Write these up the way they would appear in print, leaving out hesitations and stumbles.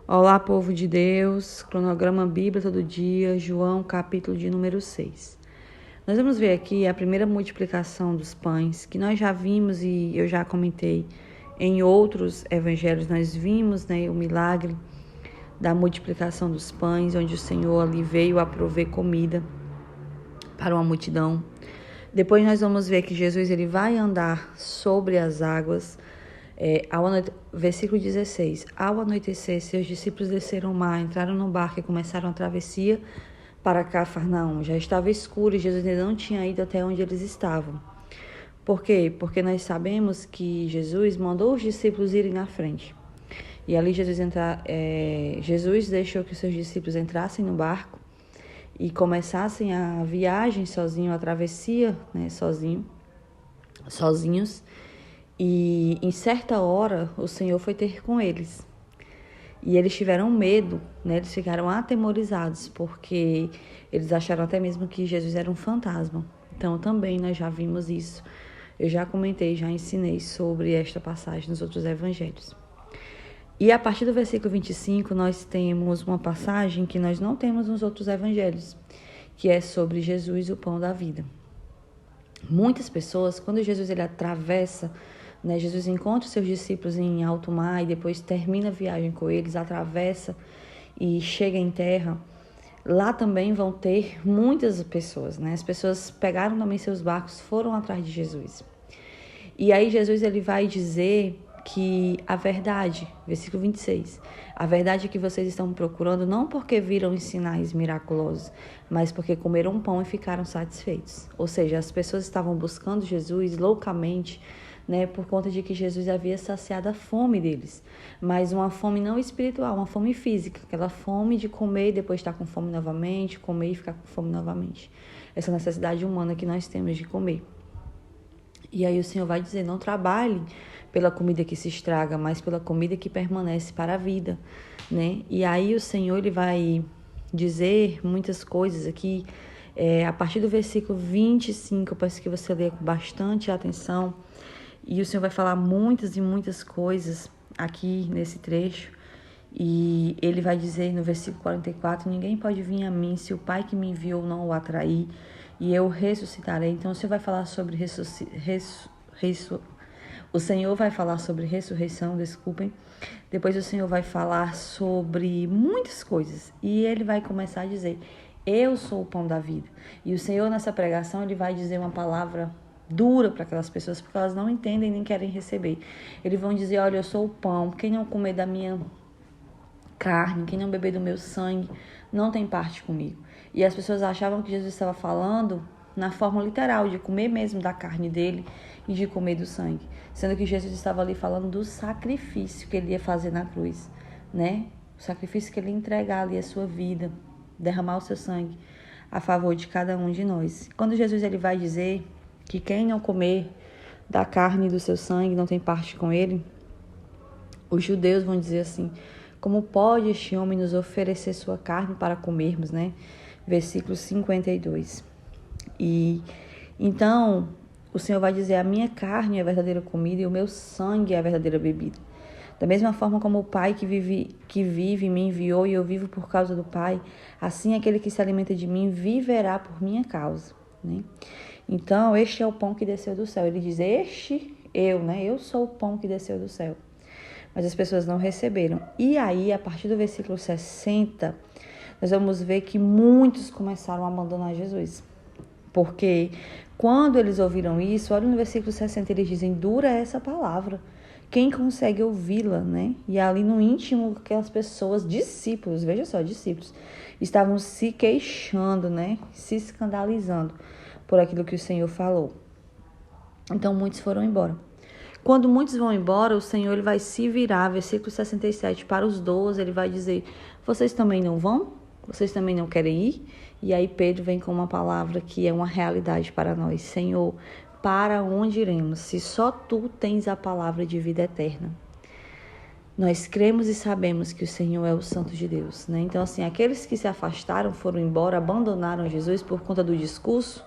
Olá, povo de Deus, cronograma Bíblia todo dia, João, capítulo de número 6. Nós vamos ver aqui a primeira multiplicação dos pães, que nós já vimos e eu já comentei em outros evangelhos. Nós vimos, o milagre da multiplicação dos pães, onde o Senhor ali veio a prover comida para uma multidão. Depois nós vamos ver que Jesus ele vai andar sobre as águas. Versículo 16. Ao anoitecer, seus discípulos desceram o mar, entraram no barco e começaram a travessia para Cafarnaum. Já estava escuro e Jesus ainda não tinha ido até onde eles estavam. Por quê? Porque nós sabemos que Jesus mandou os discípulos irem na frente. E ali Jesus deixou que os seus discípulos entrassem no barco e começassem a viagem sozinho, a travessia, sozinhos. E em certa hora o Senhor foi ter com eles. E eles tiveram medo, eles ficaram atemorizados, porque eles acharam até mesmo que Jesus era um fantasma. Então também nós já vimos isso. Eu já comentei, já ensinei sobre esta passagem nos outros evangelhos. E a partir do versículo 25 nós temos uma passagem que nós não temos nos outros evangelhos, que é sobre Jesus, o pão da vida. Muitas pessoas, quando Jesus ele atravessa, Jesus encontra os seus discípulos em alto mar e depois termina a viagem com eles, atravessa e chega em terra. Lá também vão ter muitas pessoas, As pessoas pegaram também seus barcos, foram atrás de Jesus. E aí Jesus ele vai dizer que a verdade, versículo 26, a verdade que vocês estão procurando não porque viram os sinais miraculosos, mas porque comeram pão e ficaram satisfeitos. Ou seja, as pessoas estavam buscando Jesus loucamente, por conta de que Jesus havia saciado a fome deles, mas uma fome não espiritual, uma fome física, aquela fome de comer e depois estar com fome novamente, comer e ficar com fome novamente. Essa necessidade humana que nós temos de comer. E aí o Senhor vai dizer, não trabalhem pela comida que se estraga, mas pela comida que permanece para a vida, E aí o Senhor ele vai dizer muitas coisas aqui, a partir do versículo 25, eu peço que você leia com bastante atenção. E o Senhor vai falar muitas e muitas coisas aqui nesse trecho. E ele vai dizer no versículo 44, ninguém pode vir a mim se o Pai que me enviou não o atrair, e eu ressuscitarei. Então o Senhor vai falar sobre o Senhor vai falar sobre ressurreição, Depois o Senhor vai falar sobre muitas coisas. E ele vai começar a dizer, eu sou o pão da vida. E o Senhor nessa pregação ele vai dizer uma palavra dura para aquelas pessoas, porque elas não entendem nem querem receber. Eles vão dizer, olha, eu sou o pão, quem não comer da minha carne, quem não beber do meu sangue, não tem parte comigo. E as pessoas achavam que Jesus estava falando na forma literal, de comer mesmo da carne dele e de comer do sangue. Sendo que Jesus estava ali falando do sacrifício que ele ia fazer na cruz, O sacrifício que ele ia entregar ali a sua vida, derramar o seu sangue a favor de cada um de nós. Quando Jesus ele vai dizer que quem não comer da carne e do seu sangue não tem parte com ele, os judeus vão dizer assim, como pode este homem nos oferecer sua carne para comermos, Versículo 52. E então o Senhor vai dizer, a minha carne é a verdadeira comida e o meu sangue é a verdadeira bebida. Da mesma forma como o Pai que vive me enviou e eu vivo por causa do Pai, assim aquele que se alimenta de mim viverá por minha causa, Então, este é o pão que desceu do céu. Ele diz, eu sou o pão que desceu do céu. Mas as pessoas não receberam. E aí, a partir do versículo 60, nós vamos ver que muitos começaram a abandonar Jesus. Porque quando eles ouviram isso, olha no versículo 60, eles dizem, dura essa palavra. Quem consegue ouvi-la, E ali no íntimo, aquelas pessoas, discípulos, veja só, discípulos, estavam se queixando, Se escandalizando por aquilo que o Senhor falou. Então, muitos foram embora. Quando muitos vão embora, o Senhor ele vai se virar, versículo 67, para os 12, ele vai dizer, vocês também não vão? Vocês também não querem ir? E aí Pedro vem com uma palavra que é uma realidade para nós. Senhor, para onde iremos, se só Tu tens a palavra de vida eterna? Nós cremos e sabemos que o Senhor é o Santo de Deus, Então, assim, aqueles que se afastaram, foram embora, abandonaram Jesus por conta do discurso,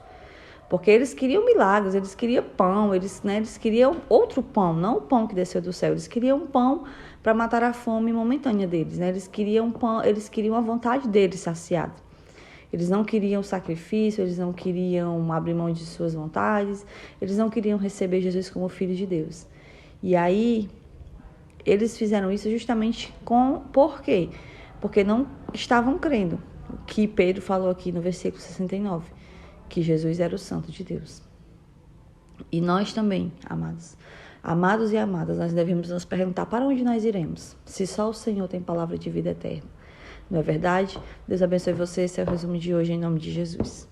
Porque eles queriam milagres, eles queriam pão, eles queriam outro pão, não o pão que desceu do céu. Eles queriam um pão para matar a fome momentânea deles, né? Eles queriam pão, eles queriam a vontade deles saciada. Eles não queriam sacrifício, eles não queriam abrir mão de suas vontades, eles não queriam receber Jesus como filho de Deus. E aí, eles fizeram isso justamente por quê? Porque não estavam crendo. O que Pedro falou aqui no versículo 69, que Jesus era o Santo de Deus. E nós também, amados e amadas, nós devemos nos perguntar para onde nós iremos, se só o Senhor tem palavra de vida eterna. Não é verdade? Deus abençoe você. Esse é o resumo de hoje, em nome de Jesus.